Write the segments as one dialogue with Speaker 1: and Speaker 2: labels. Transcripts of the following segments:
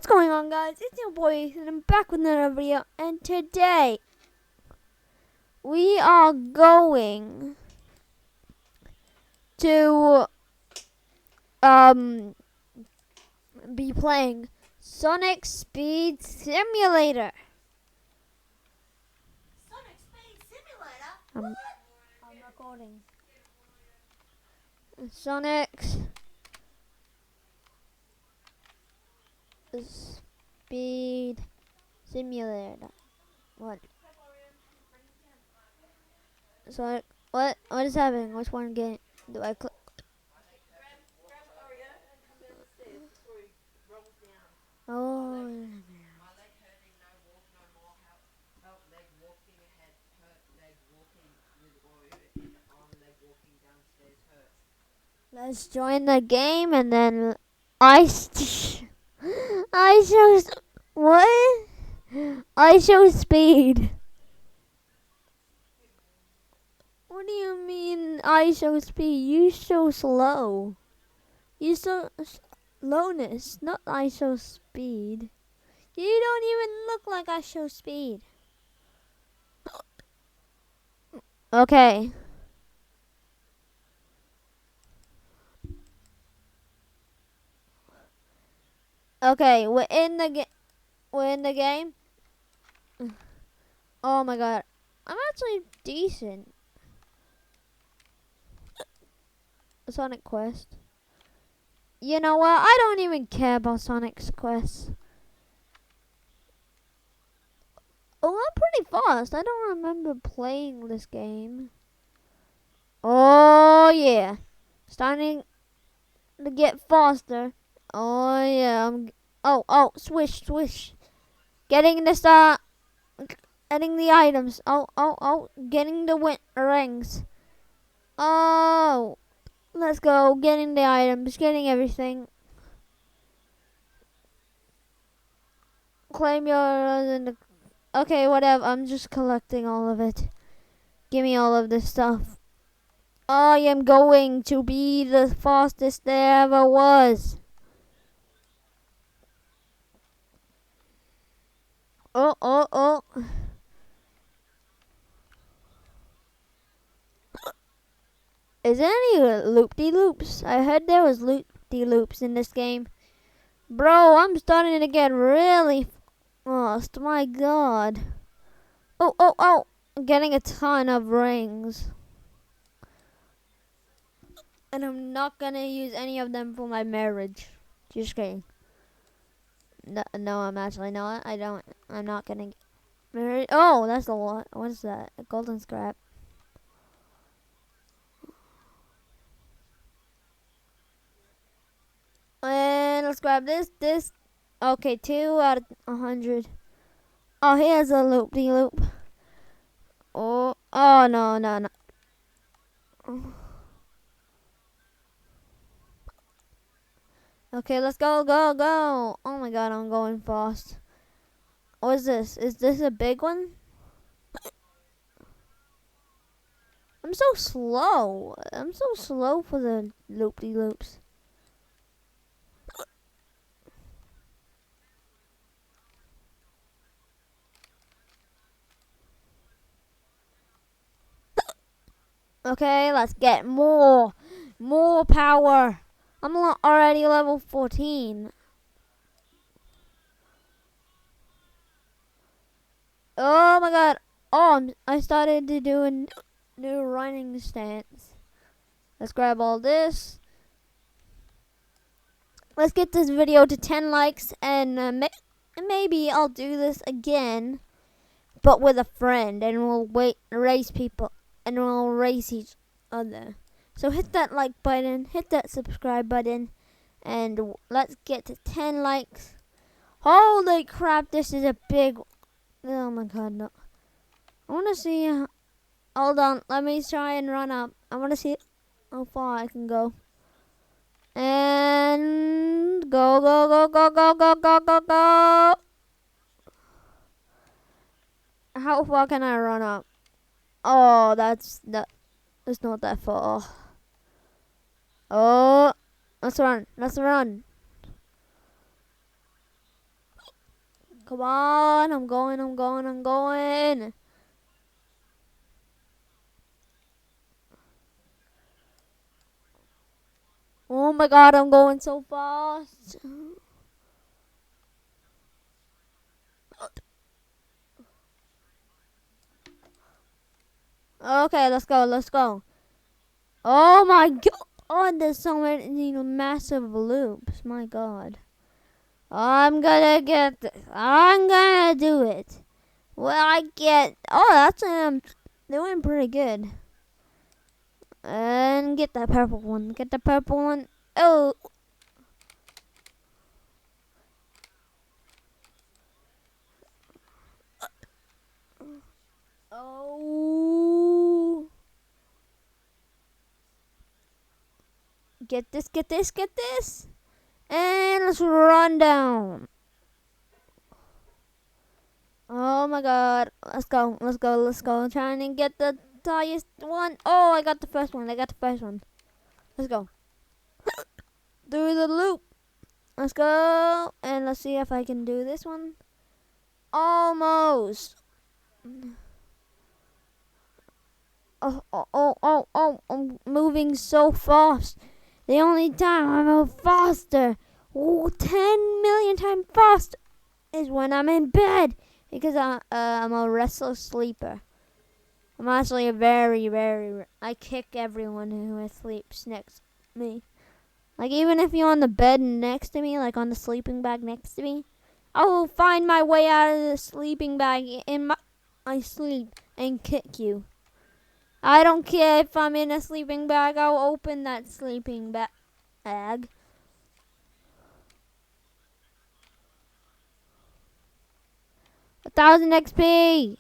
Speaker 1: What's going on, guys? It's your boy, and I'm back with another video. And today, we are going to be playing Sonic Speed Simulator.
Speaker 2: Sonic Speed Simulator?
Speaker 1: I'm recording. Sonic Speed Simulator. What? Sonic. What is happening? Which one game do I click? Oh.
Speaker 2: My leg hurting, no walk no more. Help leg walking ahead, hurt leg walking with Oreo, and arm leg walking downstairs hurts.
Speaker 1: Let's join the game and then I show what? I show speed. What do you mean I show speed? You show slow. You show slowness, not I show speed. You don't even look like I show speed. Okay. Okay, we're in the game. Oh my god. I'm actually decent. Sonic Quest. You know what? I don't even care about Sonic's Quest. Oh, I'm pretty fast. I don't remember playing this game. Oh yeah. Starting to get faster. Oh yeah. Oh, swish. Getting the getting the items. Oh, getting the rings. Oh, let's go. Getting the items, getting everything. Claim yours in the. Okay, whatever. I'm just collecting all of it. Give me all of this stuff. I am going to be the fastest there ever was. Oh. Is there any loop-de-loops? I heard there was loop-de-loops in this game. Bro, I'm starting to get really fast. My god. Oh. I'm getting a ton of rings. And I'm not gonna use any of them for my marriage. Just kidding. No, I'm actually not. I'm not gonna get married. Oh, that's a lot. What is that? A golden scrap. And let's grab this. Okay, 2 out of 100. Oh, here's a loop-de-loop. Oh, no. Okay, let's go. Oh my god, I'm going fast. What is this? Is this a big one? I'm so slow. I'm so slow for the loop-de-loops. Okay, let's get more power. I'm already level 14. Oh my god. Oh, I started to do a new running stance. Let's grab all this. Let's get this video to 10 likes and maybe I'll do this again, but with a friend, and we'll race people and we'll race each other. So hit that like button, hit that subscribe button, and let's get to 10 likes. Holy crap, this is a big. Oh my god, no. I want to see. Hold on, let me try and run up. I want to see how far I can go. And go. How far can I run up? Oh, that's not that far. Oh, let's run. Come on, I'm going. Oh my god, I'm going so fast. Okay, let's go. Oh my god. Oh, there's so many massive loops. My god. I'm gonna get this. I'm gonna do it. Well, I get. Oh, that's doing pretty good. And get that purple one. Get the purple one. Oh. Oh. Get this, get this, get this. And let's run down. Oh my god. Let's go, let's go, let's go. Trying to get the highest one. Oh, I got the first one. I got the first one. Let's go. Through the loop. Let's go. And let's see if I can do this one. Almost. Oh, I'm moving so fast. The only time I move faster, 10 million times faster, is when I'm in bed. Because I'm a restless sleeper. I'm actually a I kick everyone who sleeps next to me. Like, even if you're on the bed next to me, like on the sleeping bag next to me, I will find my way out of the sleeping bag in my sleep and kick you. I don't care if I'm in a sleeping bag, I'll open that sleeping bag. 1,000 XP!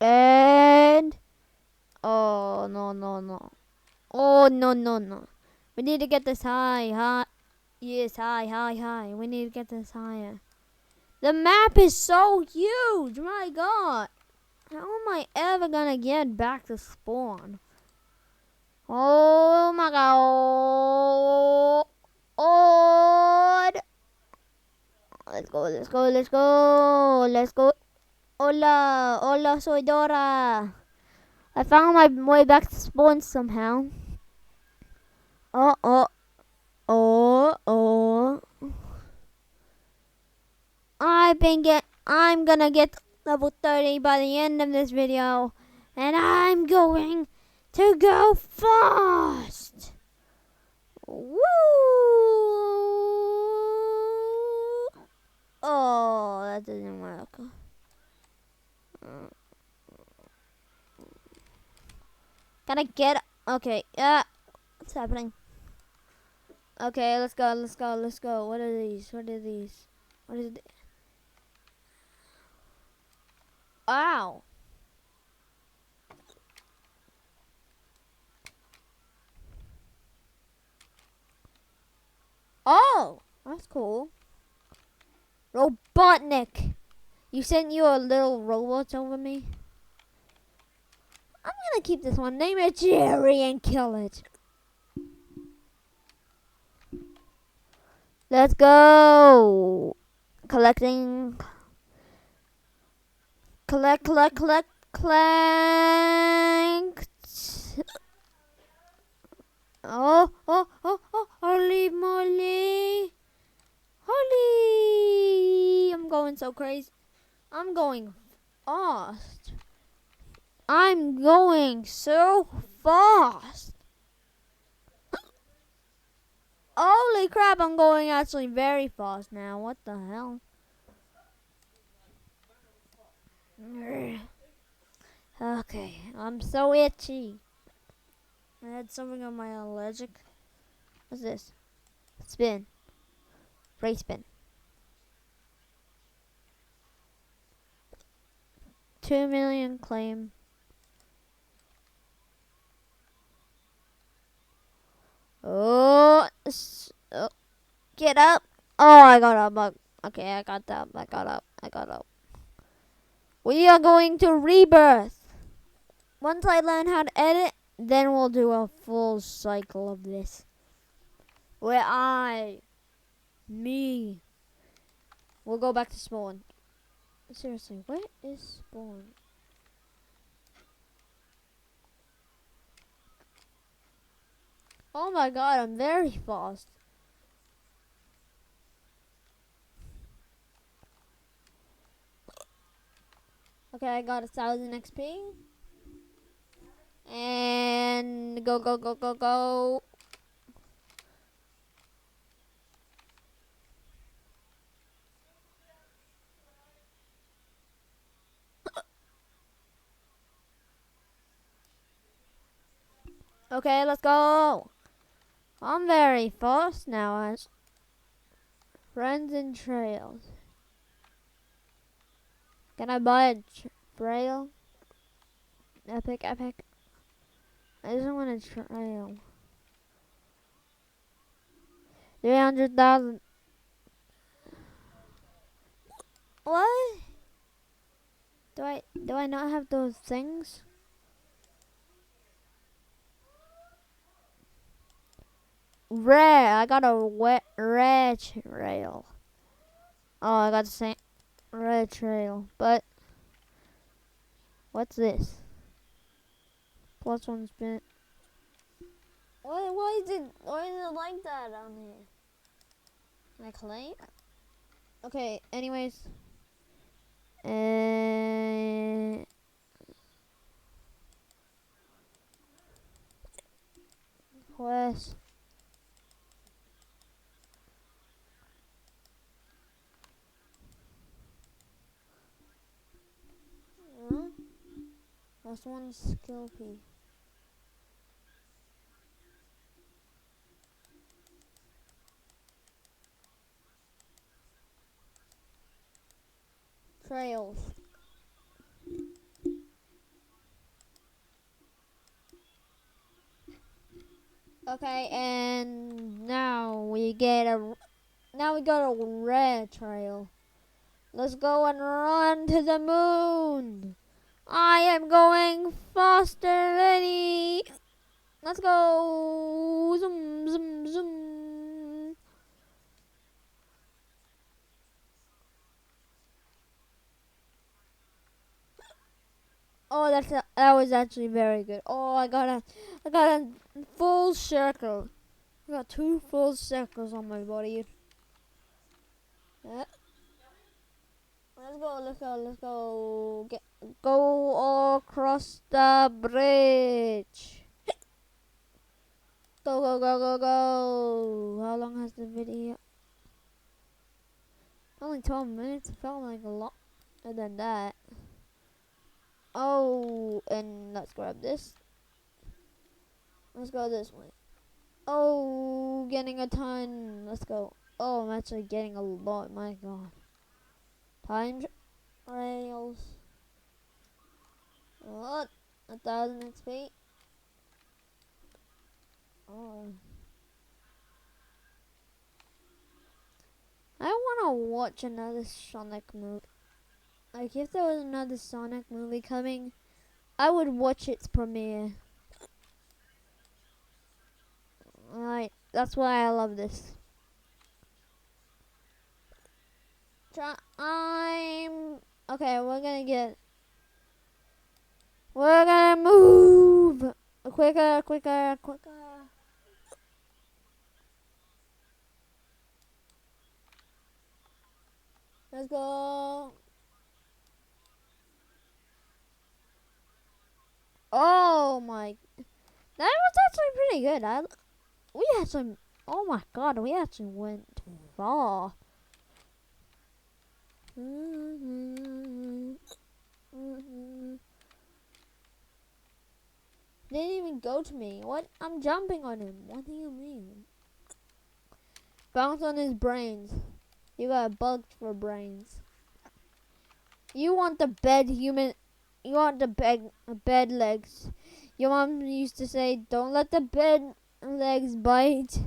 Speaker 1: And... Oh, no. Oh, no. We need to get this high. Yes, high. We need to get this higher. The map is so huge. My god. How am I ever gonna get back to spawn? Oh my god. Oh. Let's go. Hola, soy Dora. I found my way back to spawn somehow. Oh. I'm gonna get level 30 by the end of this video. And I'm going to go fast. Woo! Oh, that doesn't work. Can I get... Okay, what's happening? Okay, let's go. What are these? What is it? Ow. Oh, that's cool. Robotnik. You sent your little robots over me? I'm gonna keep this one. Name it Jerry and kill it. Let's go. Collecting. Collect. Oh, holy moly. Holy. I'm going so crazy. I'm going fast. I'm going so fast. Holy crap, I'm going actually very fast now. What the hell? Okay, I'm so itchy. I had something on my allergic. What's this? Spin. Race spin. 2 million claim. Oh, get up. Oh, I got up. Okay, I got up. We are going to rebirth. Once I learn how to edit, then we'll do a full cycle of this. Where me, We'll go back to spawn. Seriously, where is spawn? Oh my god, I'm very fast. Okay, I got 1,000 XP. And go, go, go, go, go. Okay, let's go. I'm very fast now as friends and trails. Can I buy a trail? Epic, epic. I just want a trail. 300,000. What? Do I not have those things? Rare. I got a rare trail. Oh, I got the same rare trail. But what's this? Plus one spin. Why is it like that on here? Can I claim? Okay, anyways. Quest. Huh? That's one skill P. Trails. Okay, and now we got a red trail. Let's go and run to the moon. I am going faster than he. Let's go. Zoom, zoom, zoom. Oh, that was actually very good. Oh, I got a full circle. I got 2 full circles on my body. Yeah. Let's go. Go across the bridge. Go, go, go, go, go. How long has the video? Only 12 minutes. It felt like a lot more than that. Oh, and let's grab this. Let's go this way. Oh, getting a ton. Let's go. Oh, I'm actually getting a lot. My god. Time rails. What? 1,000 XP. Oh. I want to watch another Sonic movie. Like, if there was another Sonic movie coming, I would watch its premiere. Right, that's why I love this. I'm okay. We're gonna move quicker, quicker, quicker. Let's go. Oh my, that was actually pretty good. We actually, oh my god, we actually went far. Didn't even go to me. What? I'm jumping on him. What do you mean? Bounce on his brains. You got bugged for brains. You want the bed human. You want the bed legs. Your mom used to say, "Don't let the bed legs bite."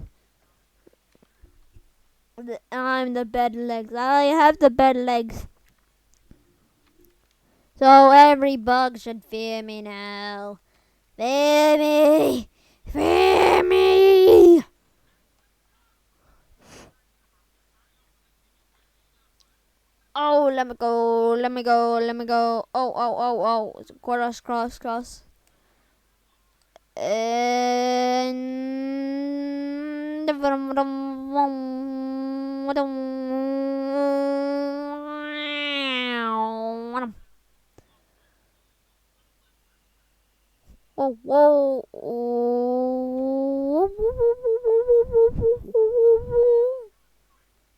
Speaker 1: I'm the bed legs. I have the bed legs. So every bug should fear me now. Fear me! Fear me! Oh, let me go. Let me go. Let me go. Oh, oh, oh, oh. Cross, cross, cross. And whoa, whoa.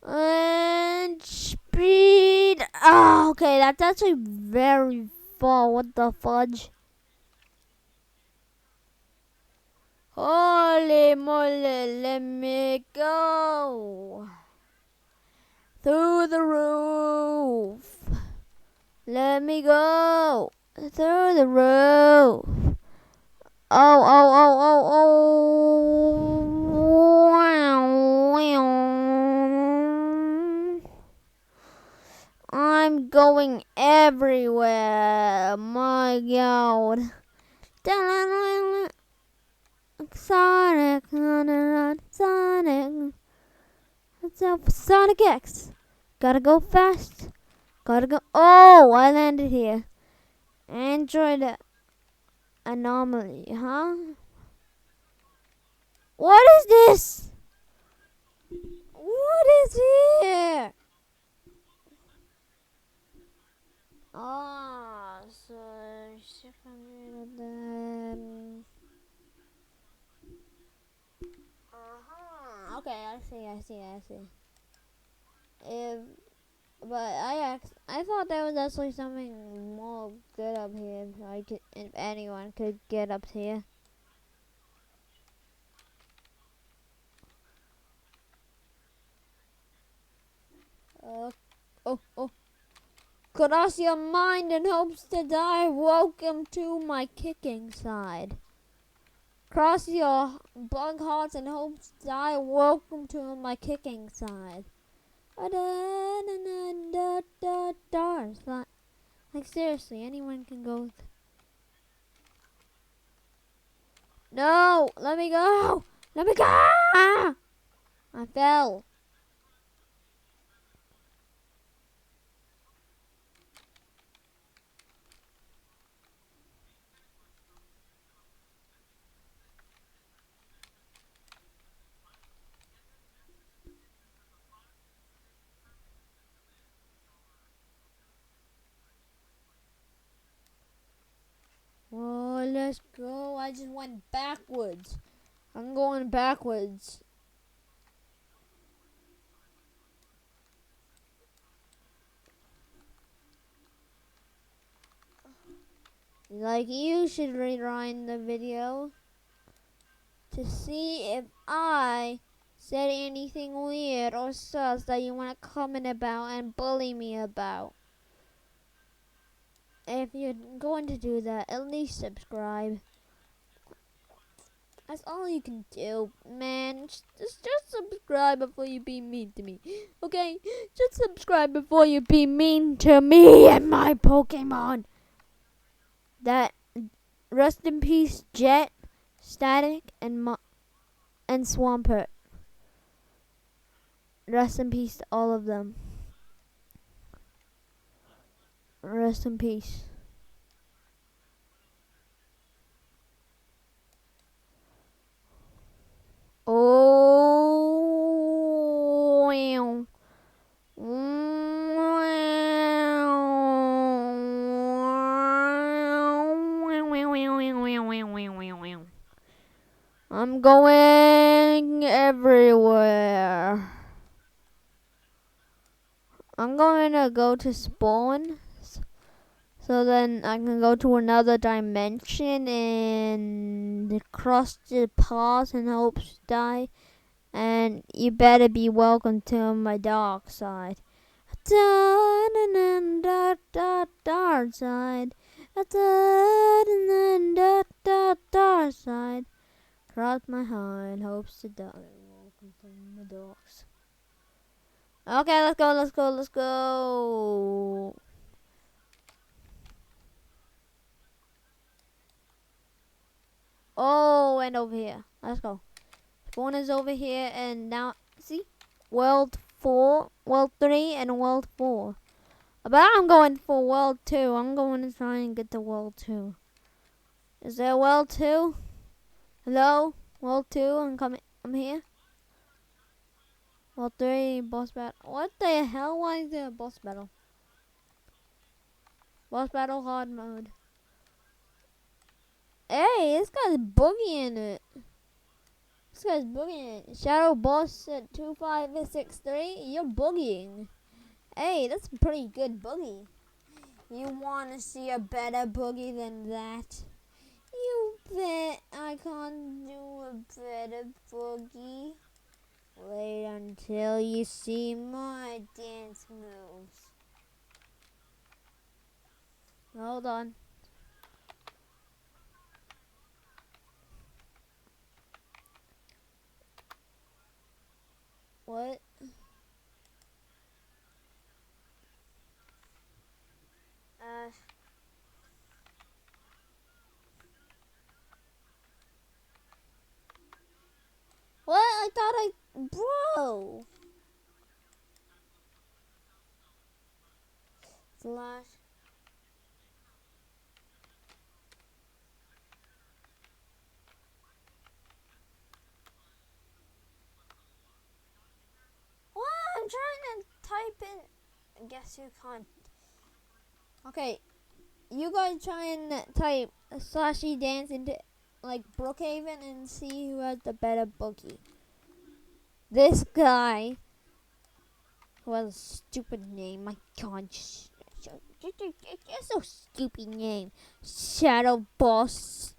Speaker 1: And speed. Oh, okay, that's actually very far. What the fudge? Holy moly, let me go through the roof. Let me go through the roof. Oh, oh, oh, oh, oh. Wow, wow. I'm going everywhere. My God. Sonic, Sonic. Sonic X. Gotta go fast. Gotta go. Oh, I landed here. Android anomaly, huh? What is this? What is here? Ah, so 600 of them. Okay, I see. If But I thought there was actually something more good up here. If anyone could get up here. Oh. Cross your mind and hopes to die. Welcome to my kicking side. Cross your bug hearts and hopes to die. Welcome to my kicking side. Like seriously, anyone can go. No, let me go. Let me go. I fell. Oh, let's go. I just went backwards. I'm going backwards. Like, you should rewind the video to see if I said anything weird or sus that you want to comment about and bully me about. If you're going to do that, at least subscribe. That's all you can do, man. Just subscribe before you be mean to me. Okay? Just subscribe before you be mean to me and my Pokemon. That rest in peace, Jet, Static, and Swampert. Rest in peace to all of them. Rest in peace. Oh, wow. I'm going everywhere. I'm going to go to spawn, so then I can go to another dimension and cross the paths and hopes to die. And you better be welcome to my dark side. Dark side. Dark side. Cross my heart, hopes to die. Welcome to my dogs. Okay, let's go. Oh, and over here. Let's go. Spawn is over here, and now, see? World 4, World 3, and World 4. But I'm going for World 2. I'm going to try and get to World 2. Is there World 2? Hello? World 2? I'm coming. I'm here. World 3, boss battle. What the hell? Why is there a boss battle? Boss battle hard mode. Hey, this guy's boogieing it. This guy's boogieing it. Shadow boss at 2563. You're boogieing. Hey, that's a pretty good boogie. You want to see a better boogie than that? You bet I can't do a better boogie. Wait until you see my dance moves. Hold on. What? What? I thought Bro! Slash. What? I'm trying to type in. Guess you can't. Okay, you guys try and type slashy dance into like Brookhaven and see who has the better boogie. This guy who has a stupid name. My God, just so stupid name. Shadow Boss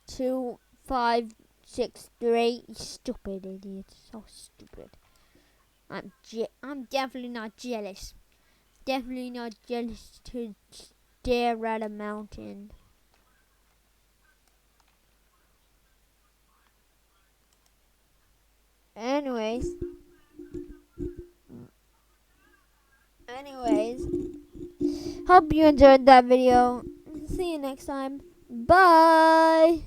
Speaker 1: 2563. Stupid idiot. So stupid. I'm definitely not jealous. Definitely not jealous to stare at a mountain. Anyways, hope you enjoyed that video. See you next time. Bye.